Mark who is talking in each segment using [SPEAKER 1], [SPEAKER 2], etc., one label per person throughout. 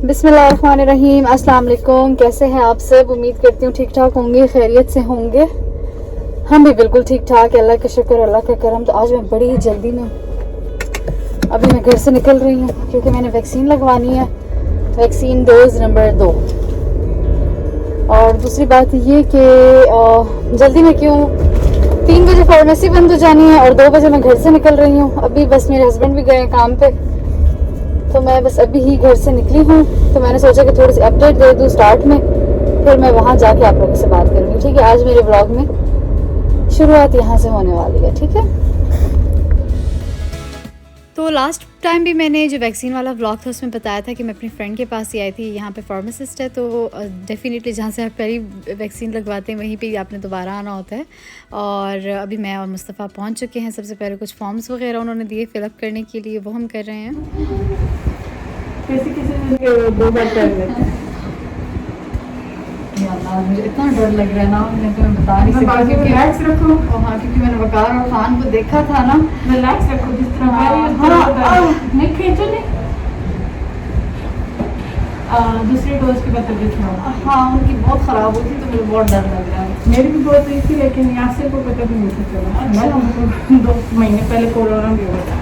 [SPEAKER 1] बिस्मिल्लाहिर्रहमानिर्रहीम। अस्सलाम वालेकुम। कैसे हैं आप सब? उम्मीद करती हूँ ठीक ठाक होंगे, खैरियत से होंगे। हम भी बिल्कुल ठीक ठाक है, अल्लाह का शुक्र, अल्लाह का करम। तो आज मैं बड़ी ही जल्दी में अभी मैं घर से निकल रही हूँ क्योंकि मैंने वैक्सीन लगवानी है, वैक्सीन डोज नंबर 2। और दूसरी बात ये कि जल्दी में क्यों, 3 बजे फार्मेसी बंद हो जानी है और 2 बजे मैं घर से निकल रही हूँ। अभी बस मेरे हस्बैंड भी गए काम पे, तो मैं बस अभी ही घर से निकली हूँ। तो मैंने सोचा कि थोड़ी सी अपडेट दे दूँ स्टार्ट में, फिर मैं वहाँ जाके आप लोगों से बात करूँगी। ठीक है, आज मेरे ब्लॉग में शुरुआत यहाँ से होने वाली है। ठीक है, तो लास्ट टाइम भी मैंने जो वैक्सीन वाला व्लॉग था उसमें बताया था कि मैं अपनी फ्रेंड के पास ही आई थी। यहाँ पे फार्मासिस्ट है, तो डेफिनेटली जहाँ से आप पहली वैक्सीन लगवाते हैं वहीं पे ही आपने दोबारा आना होता है। और अभी मैं और मुस्तफ़ा पहुँच चुके हैं। सबसे पहले कुछ फॉर्म्स वगैरह उन्होंने दिए फिलअप करने के लिए, वो हम कर रहे हैं। मुझे इतना डर लग रहा है ना, मैं तुम्हें बता नहीं सकती। रिलैक्स रखो। हाँ, क्योंकि मैंने वकार और खान को देखा था ना। रिलैक्स रखो, जिस तरह नहीं खींचो नहीं। दूसरी डोज की बात तबीयत खराब। हाँ, उनकी बहुत ख़राब हुई थी, तो मुझे बहुत डर लग रहा है। मेरी भी बहुत हुई थी, लेकिन यहाँ से को पता भी नहीं था चला। अच्छा, 2 महीने पहले कोरोना भी हुआ था।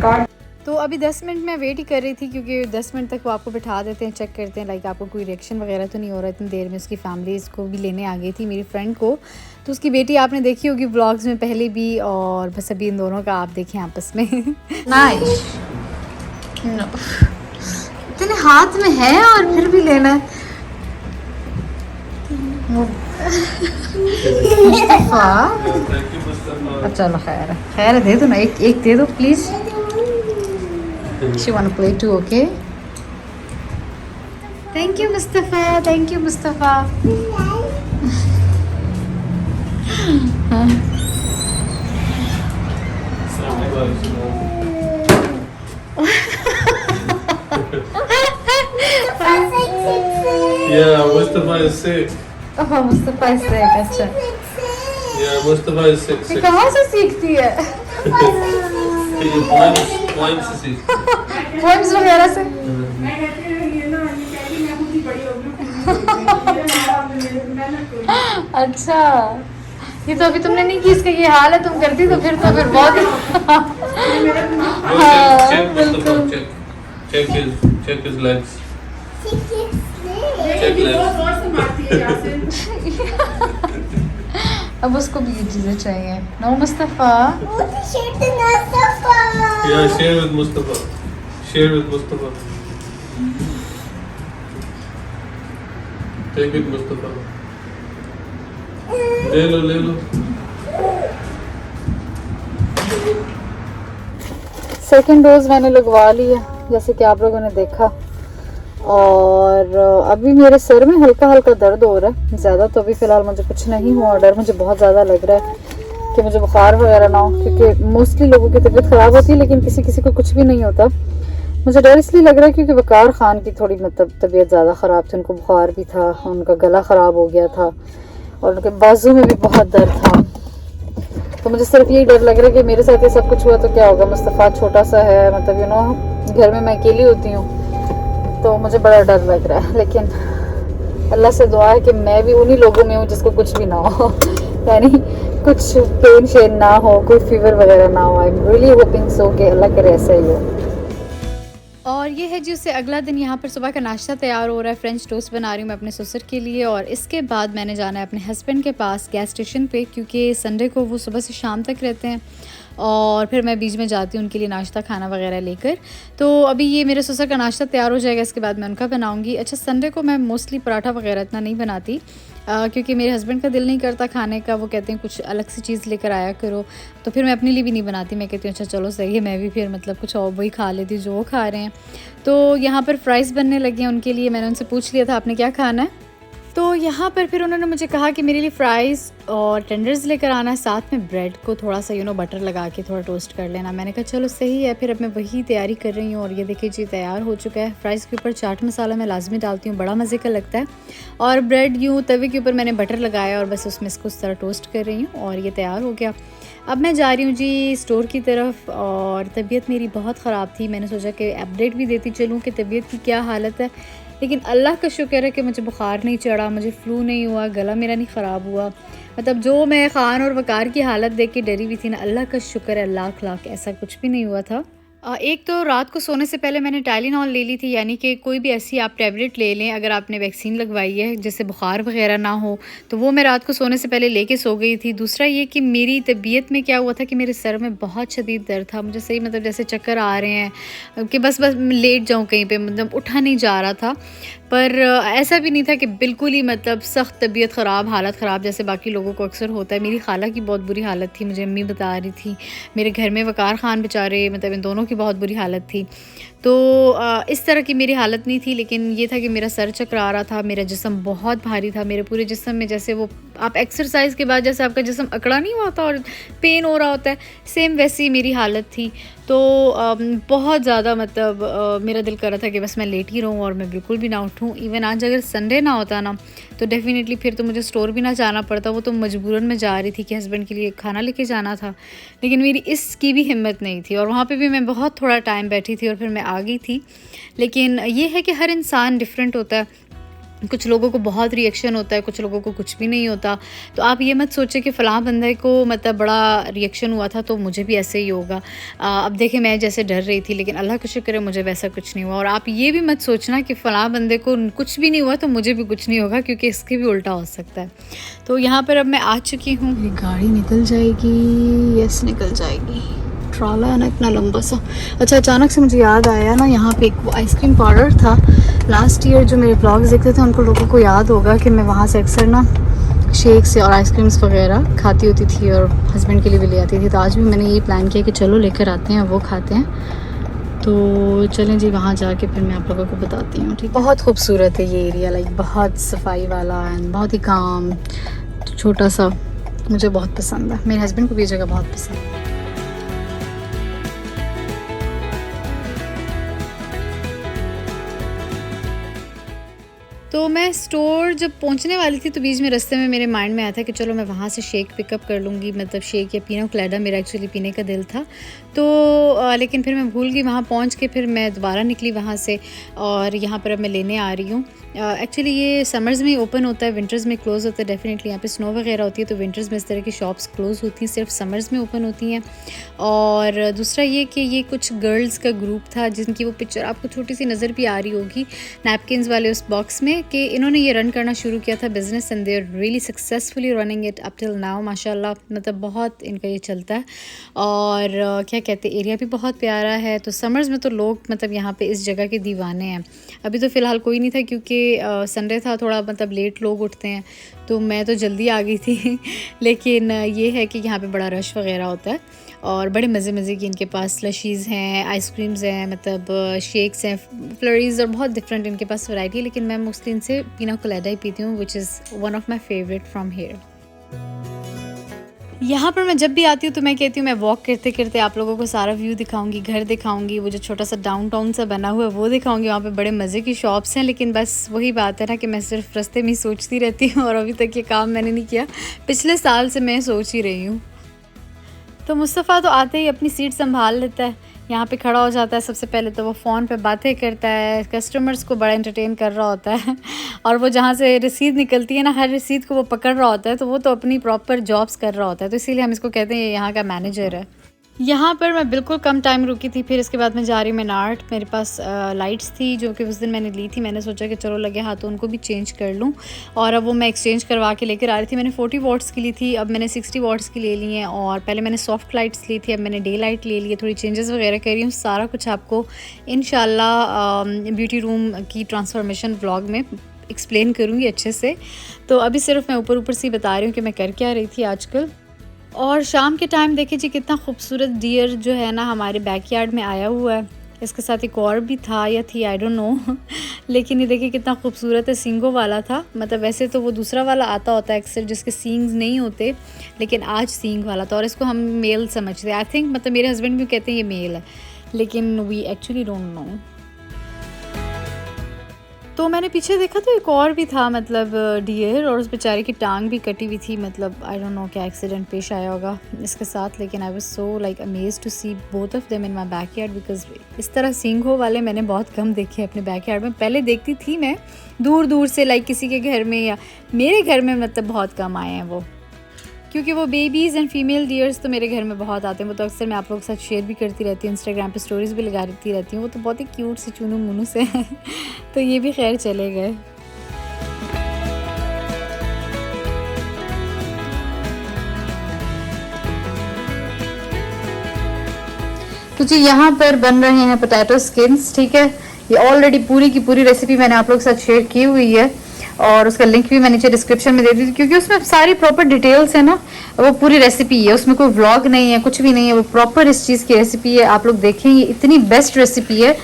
[SPEAKER 1] कार्ड तो अभी 10 मिनट मैं वेट ही कर रही थी, क्योंकि 10 मिनट तक वो आपको बिठा देते हैं, चेक करते हैं लाइक आपको कोई रिएक्शन वगैरह तो नहीं हो रहा। इतनी देर में उसकी फैमिली इसको भी लेने आ गई थी, मेरी फ्रेंड को। तो उसकी बेटी आपने देखी होगी व्लॉग्स में पहले भी, और बस अभी इन दोनों का आप देखें आपस में। नाइस। नो, इतने हाथ में है और फिर भी लेना है। मुस्तफ़ा, चलो खैर है, खैर है, दे दो ना, एक दे दो please. She wanna play too, okay? Thank you, Mustafa. Thank you, Mustafa.
[SPEAKER 2] Yeah, Mustafa is sick.
[SPEAKER 1] Oh, Mustafa is sick. अच्छा।
[SPEAKER 2] Yeah, Mustafa is sick.
[SPEAKER 1] ये कहाँ से सीखती है?
[SPEAKER 2] Poems से सीख।
[SPEAKER 1] Poems वगैरह से? अच्छा, ये तो अभी तुमने नहीं की, इसका ये हाल है, तुम करती तो फिर बहुत।
[SPEAKER 2] Check Mustafa, check his legs. Check legs.
[SPEAKER 1] अब उसको भी ये चीज़ें चाहिए। No Mustafa.
[SPEAKER 2] Yeah, share with Mustafa. Share with Mustafa. Take it, Mustafa. ले लो।
[SPEAKER 1] सेकेंड डोज मैंने लगवा ली है, जैसे कि आप लोगों ने देखा। और अभी मेरे सर में हल्का हल्का दर्द हो रहा है, ज़्यादा तो अभी फ़िलहाल मुझे कुछ नहीं हुआ। डर मुझे बहुत ज़्यादा लग रहा है कि मुझे बुखार वगैरह ना हो, क्योंकि मोस्टली लोगों की तबीयत ख़राब होती है लेकिन किसी को कुछ भी नहीं होता। मुझे डर इसलिए लग रहा है क्योंकि वकार ख़ान की थोड़ी मतलब तबीयत ज़्यादा ख़राब थी, उनको बुखार भी था, उनका गला ख़राब हो गया था और उनके बाजू में भी बहुत दर्द था। तो मुझे सिर्फ यही डर लग रहा है कि मेरे साथ ये सब कुछ हुआ तो क्या होगा। मुस्तफ़ा छोटा सा है, मतलब घर में मैं अकेली होती हूँ, तो मुझे बड़ा डर लग रहा है। लेकिन अल्लाह से दुआ है कि मैं भी उन्हीं लोगों में हूँ जिसको कुछ भी ना हो, यानी कुछ पेन शेन ना हो, कोई फीवर वगैरह ना हो। आई एम रियली होपिंग सो कि अल्लाह करे ऐसा ही हो। और ये है जी, उससे अगला दिन यहाँ पर सुबह का नाश्ता तैयार हो रहा है। फ्रेंच टोस्ट बना रही हूँ मैं अपने ससुर के लिए, और इसके बाद मैंने जाना है अपने हस्बैंड के पास गैस स्टेशन पे, क्योंकि संडे को वो सुबह से शाम तक रहते हैं और फिर मैं बीच में जाती हूँ उनके लिए नाश्ता खाना वगैरह लेकर। तो अभी ये मेरे ससुर का नाश्ता तैयार हो जाएगा, इसके बाद मैं उनका बनाऊँगी। अच्छा, संडे को मैं मोस्टली पराठा वगैरह इतना नहीं बनाती, क्योंकि मेरे हस्बैंड का दिल नहीं करता खाने का। वो कहते हैं कुछ अलग सी चीज़ लेकर आया करो, तो फिर मैं अपने लिए भी नहीं बनाती। मैं कहती हूँ अच्छा चलो सही है, मैं भी फिर मतलब कुछ और वही खा लेती जो वो खा रहे हैं। तो यहाँ पर फ्राइज़ बनने लगे हैं उनके लिए। मैंने उनसे पूछ लिया था आपने क्या खाना है, तो यहाँ पर फिर उन्होंने मुझे कहा कि मेरे लिए फ़्राइज़ और टेंडर्स लेकर आना, साथ में ब्रेड को थोड़ा सा बटर लगा के थोड़ा टोस्ट कर लेना। मैंने कहा चलो सही है। फिर अब मैं वही तैयारी कर रही हूँ और ये देखिए जी तैयार हो चुका है। फ़्राइज़ के ऊपर चाट मसाला मैं लाजमी डालती हूँ, बड़ा मज़े का लगता है। और ब्रेड यूँ तवे के ऊपर मैंने बटर लगाया और बस उसमें इसको उस तरह टोस्ट कर रही हूँ और ये तैयार हो गया। अब मैं जा रही हूँ जी स्टोर की तरफ और तबीयत मेरी बहुत ख़राब थी। मैंने सोचा कि अपडेट भी देती चलूँ कि तबीयत की क्या हालत है, लेकिन अल्लाह का शुक्र है कि मुझे बुखार नहीं चढ़ा, मुझे फ़्लू नहीं हुआ, गला मेरा नहीं ख़राब हुआ। मतलब जो मैं ख़ान और वक़ार की हालत देख के डरी हुई थी ना, अल्लाह का शुक्र है लाख लाख ऐसा कुछ भी नहीं हुआ था। एक तो रात को सोने से पहले मैंने टाइलेनॉल ले ली थी, यानी कि कोई भी ऐसी आप टैबलेट ले लें अगर आपने वैक्सीन लगवाई है जिससे बुखार वगैरह ना हो, तो वो मैं रात को सोने से पहले लेके सो गई थी। दूसरा ये कि मेरी तबीयत में क्या हुआ था कि मेरे सर में बहुत शदीद दर्द था, मुझे सही मतलब जैसे चक्कर आ रहे हैं कि बस लेट जाऊँ कहीं पे, मतलब उठा नहीं जा रहा था। पर ऐसा भी नहीं था कि बिल्कुल ही मतलब सख्त तबीयत ख़राब, हालत ख़राब जैसे बाकी लोगों को अक्सर होता है। मेरी खाला की बहुत बुरी हालत थी, मुझे अम्मी बता रही थी। मेरे घर में वक़ार ख़ान बेचारे, मतलब इन दोनों की बहुत बुरी हालत थी। तो इस तरह की मेरी हालत नहीं थी, लेकिन ये था कि मेरा सर चकरा रहा था, मेरा जिस्म बहुत भारी था, मेरे पूरे जिस्म में जैसे वो आप एक्सरसाइज के बाद जैसे आपका जिस्म अकड़ा नहीं हुआ था और पेन हो रहा होता है, सेम वैसी मेरी हालत थी। तो बहुत ज़्यादा मतलब मेरा दिल कर रहा था कि बस मैं लेटी रहूँ और मैं बिल्कुल भी ना उठूँ। इवन आज अगर संडे ना होता ना तो डेफ़िनेटली फिर तो मुझे स्टोर भी ना जाना पड़ता, वो तो मजबूरन मैं जा रही थी कि हस्बैंड के लिए खाना लेके जाना था, लेकिन मेरी इसकी भी हिम्मत नहीं थी और वहाँ पे भी मैं बहुत थोड़ा टाइम बैठी थी और फिर मैं आ गई थी। लेकिन ये है कि हर इंसान डिफरेंट होता है, कुछ लोगों को बहुत रिएक्शन होता है, कुछ लोगों को कुछ भी नहीं होता। तो आप ये मत सोचें कि फ़लाँ बंदे को मतलब बड़ा रिएक्शन हुआ था तो मुझे भी ऐसे ही होगा। अब देखें मैं जैसे डर रही थी, लेकिन अल्लाह का शुक्र है मुझे वैसा कुछ नहीं हुआ। और आप ये भी मत सोचना कि फ़लाँ बंदे को कुछ भी नहीं हुआ तो मुझे भी कुछ नहीं होगा, क्योंकि इसके भी उल्टा हो सकता है। तो यहाँ पर अब मैं आ चुकी हूँ। ये गाड़ी निकल जाएगी, यस निकल जाएगी। ट्राला है ना इतना लंबा सा। अच्छा, अचानक से मुझे याद आया ना, यहाँ पे एक आइसक्रीम पार्लर था लास्ट ईयर, जो मेरे ब्लॉग्स देखते थे उनको लोगों को याद होगा कि मैं वहाँ से अक्सर ना शेक्स और आइसक्रीम्स वगैरह खाती होती थी और हस्बैंड के लिए भी ले आती थी। तो आज भी मैंने यही प्लान किया कि चलो लेकर आते हैं, वो खाते हैं। तो चलें जी, वहाँ जाके फिर मैं आप लोगों को बताती हूँ। ठीक, बहुत खूबसूरत है ये एरिया, लाइक बहुत सफाई वाला एंड बहुत ही काम, छोटा सा, मुझे बहुत पसंद है। मेरे हस्बैंड को भी ये जगह बहुत पसंद है। तो मैं स्टोर जब पहुंचने वाली थी तो बीच में रास्ते में मेरे माइंड में आया था कि चलो मैं वहाँ से शेक पिकअप कर लूँगी, मतलब शेक या पिनो कोलाडा मेरा एक्चुअली पीने का दिल था। तो लेकिन फिर मैं भूल गई। वहाँ पहुँच के फिर मैं दोबारा निकली वहाँ से और यहाँ पर अब मैं लेने आ रही हूँ। एक्चुअली ये समर्स में ओपन होता है, विंटर्स में क्लोज़ होता है। डेफिनेटली यहाँ पे स्नो वगैरह होती है तो विंटर्स में इस तरह की शॉप्स क्लोज़ होती हैं, सिर्फ समर्स में ओपन होती हैं। और दूसरा ये कि ये कुछ गर्ल्स का ग्रुप था जिनकी वो पिक्चर आपको छोटी सी नज़र भी आ रही होगी नैपकिन्स वाले उस बॉक्स में, कि इन्होंने ये रन करना शुरू किया था business and they are really successfully running it up till now माशाल्लाह। मतलब बहुत इनका ये चलता है और क्या कहते हैं, एरिया भी बहुत प्यारा है। तो समर्स में तो लोग मतलब यहाँ पे इस जगह के दीवाने हैं। अभी तो फ़िलहाल कोई नहीं था क्योंकि संडे था, थोड़ा मतलब लेट लोग उठते हैं, तो मैं तो जल्दी आ गई थी। लेकिन ये है कि यहाँ पे बड़ा रश वगैरह होता है और बड़े मज़े की इनके पास स्लशीज़ हैं, आइसक्रीम्स हैं, मतलब शेक्स हैं, फ्लरीज़ और बहुत डिफरेंट इनके पास वैरायटी है। लेकिन मैं मोस्टली इनसे पिना कोलाडा ही पीती हूँ, which is one of my favourite from here. यहाँ पर मैं जब भी आती हूँ तो मैं कहती हूँ मैं वॉक करते करते आप लोगों को सारा व्यू दिखाऊंगी, घर दिखाऊंगी, वो जो छोटा सा डाउनटाउन सा बना हुआ है वो दिखाऊंगी। वहाँ पे बड़े मज़े की शॉप्स हैं, लेकिन बस वही बात है ना कि मैं सिर्फ रास्ते में ही सोचती रहती हूँ और अभी तक ये काम मैंने नहीं किया। पिछले साल से मैं सोच ही रही हूँ। तो मुस्तफ़ा तो आते ही अपनी सीट संभाल लेता है, यहाँ पे खड़ा हो जाता है। सबसे पहले तो वो फ़ोन पे बातें करता है, कस्टमर्स को बड़ा एंटरटेन कर रहा होता है और वो जहाँ से रसीद निकलती है ना, हर रसीद को वो पकड़ रहा होता है। तो वो तो अपनी प्रॉपर जॉब्स कर रहा होता है, तो इसीलिए हम इसको कहते हैं ये यहाँ का मैनेजर है। यहाँ पर मैं बिल्कुल कम टाइम रुकी थी, फिर इसके बाद मैं जा रही हूँ मेनार्ट। मेरे पास लाइट्स थी जो कि उस दिन मैंने ली थी, मैंने सोचा कि चलो लगे हाथ तो उनको भी चेंज कर लूँ और अब वो मैं एक्सचेंज करवा के लेकर आ रही थी। मैंने 40 वॉट्स की ली थी, अब मैंने 60 वॉट्स की ले ली हैं और पहले मैंने सॉफ्ट लाइट्स ली थी, अब मैंने डे लाइट ले ली है। थोड़ी चेंजेस वगैरह कर रही हूँ, सारा कुछ आपको इंशाल्लाह ब्यूटी रूम की ट्रांसफॉर्मेशन व्लॉग में एक्सप्लेन करूँगी अच्छे से। तो अभी सिर्फ मैं ऊपर से ही बता रही हूँ कि मैं कर क्या रही थी आजकल। और शाम के टाइम देखिए जी कितना खूबसूरत डियर जो है ना हमारे बैकयार्ड में आया हुआ है इसके साथ एक और भी था या थी, आई डोंट नो लेकिन ये देखिए कितना खूबसूरत है, सींगों वाला था। मतलब वैसे तो वो दूसरा वाला आता होता है अक्सर जिसके सींग्स नहीं होते, लेकिन आज सींग वाला था और इसको हम मेल समझते हैं आई थिंक। मतलब मेरे हस्बैंड भी कहते हैं ये मेल है, लेकिन वी एक्चुअली डोंट नो। तो मैंने पीछे देखा तो एक और भी था, मतलब डियर, और उस बेचारे की टांग भी कटी हुई थी। मतलब आई डोंट नो क्या एक्सीडेंट पेश आया होगा इसके साथ, लेकिन I was so like amazed to see both of them in my backyard, because इस तरह सींगों वाले मैंने बहुत कम देखे अपने बैकयार्ड में। पहले देखती थी मैं दूर दूर से, लाइक किसी के घर में या मेरे घर में, मतलब बहुत कम आए हैं वो, क्योंकि वो बेबीज़ एंड फीमेल डियर्स तो मेरे घर में बहुत आते हैं। वो तो अक्सर मैं आप लोगों के साथ शेयर भी करती रहती हूँ, इंस्टाग्राम पे स्टोरीज़ भी लगा देती रहती हूँ। वो तो बहुत ही क्यूट से चुनू मुनू से हैं तो ये भी खैर चले गए। तो जी यहाँ पर बन रहे हैं पोटैटो स्किन्स, ठीक है। ये ऑलरेडी पूरी की पूरी रेसिपी मैंने आप लोगों के साथ शेयर की हुई है और उसका लिंक भी मैं नीचे डिस्क्रिप्शन में दे दी थी, क्योंकि उसमें सारी प्रॉपर डिटेल्स है ना। वो पूरी रेसिपी है, उसमें कोई व्लॉग नहीं है, कुछ भी नहीं है, वो प्रॉपर इस चीज़ की रेसिपी है। आप लोग देखें, ये इतनी बेस्ट रेसिपी है।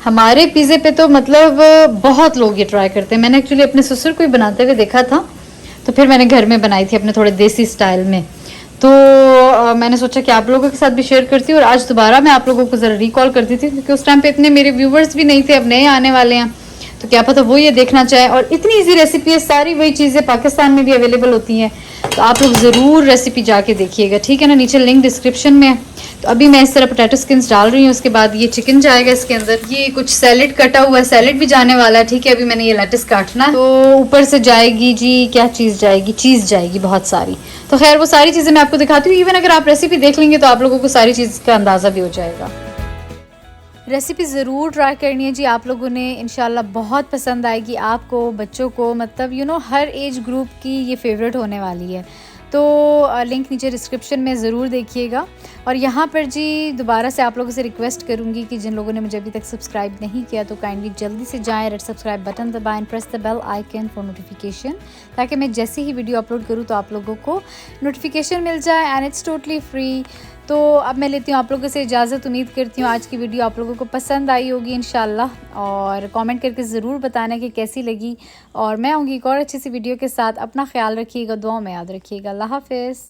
[SPEAKER 1] हमारे पिज़्ज़े पे तो मतलब बहुत लोग ये ट्राई करते हैं। मैंने एक्चुअली अपने ससुर को ही बनाते हुए देखा था, तो फिर मैंने घर में बनाई थी अपने थोड़े देसी स्टाइल में। तो मैंने सोचा कि आप लोगों के साथ भी शेयर करती हूँ, और आज दोबारा मैं आप लोगों को ज़रा रिकॉल करती थी, क्योंकि उस टाइम पे इतने मेरे व्यूवर्स भी नहीं थे, अब नए आने वाले हैं, तो क्या पता वो ये देखना चाहे। और इतनी इजी रेसिपी है, सारी वही चीज़ें पाकिस्तान में भी अवेलेबल होती हैं, तो आप लोग ज़रूर रेसिपी जाके देखिएगा, ठीक है ना। नीचे लिंक डिस्क्रिप्शन में है। तो अभी मैं इस तरह पोटैटो स्किन्स डाल रही हूँ, उसके बाद ये चिकन जाएगा इसके अंदर। ये कुछ सैलेड कटा हुआ है, सैलेड भी जाने वाला है, ठीक है। अभी मैंने ये लेटस काटना है, तो ऊपर से जाएगी जी क्या चीज़ जाएगी, चीज़ जाएगी बहुत सारी। तो खैर वो सारी चीज़ें मैं आपको दिखाती हूँ। इवन अगर आप रेसिपी देख लेंगे तो आप लोगों को सारी चीज़ का अंदाज़ा भी हो जाएगा। रेसिपी ज़रूर ट्राई करनी है जी, आप लोगों ने, इंशाल्लाह बहुत पसंद आएगी आपको, बच्चों को, मतलब you know her age group की ये फेवरेट होने वाली है। तो लिंक नीचे डिस्क्रिप्शन में ज़रूर देखिएगा। और यहाँ पर जी दोबारा से आप लोगों से रिक्वेस्ट करूँगी कि जिन लोगों ने मुझे अभी तक सब्सक्राइब नहीं किया तो काइंडली जल्दी से जाएँ, रेड सब्सक्राइब बटन दबाएँ, press the bell icon for notification, ताकि मैं जैसे ही वीडियो अपलोड करूँ तो आप लोगों को नोटिफिकेशन मिल जाए, एंड इट्स टोटली फ्री। तो अब मैं लेती हूँ आप लोगों से इजाज़त। उम्मीद करती हूँ आज की वीडियो आप लोगों को पसंद आई होगी इंशाल्लाह, और कमेंट करके ज़रूर बताना कि कैसी लगी। और मैं आऊँगी एक और अच्छी सी वीडियो के साथ। अपना ख्याल रखिएगा, दुआ में याद रखिएगा। अल्लाह हाफ़िज़।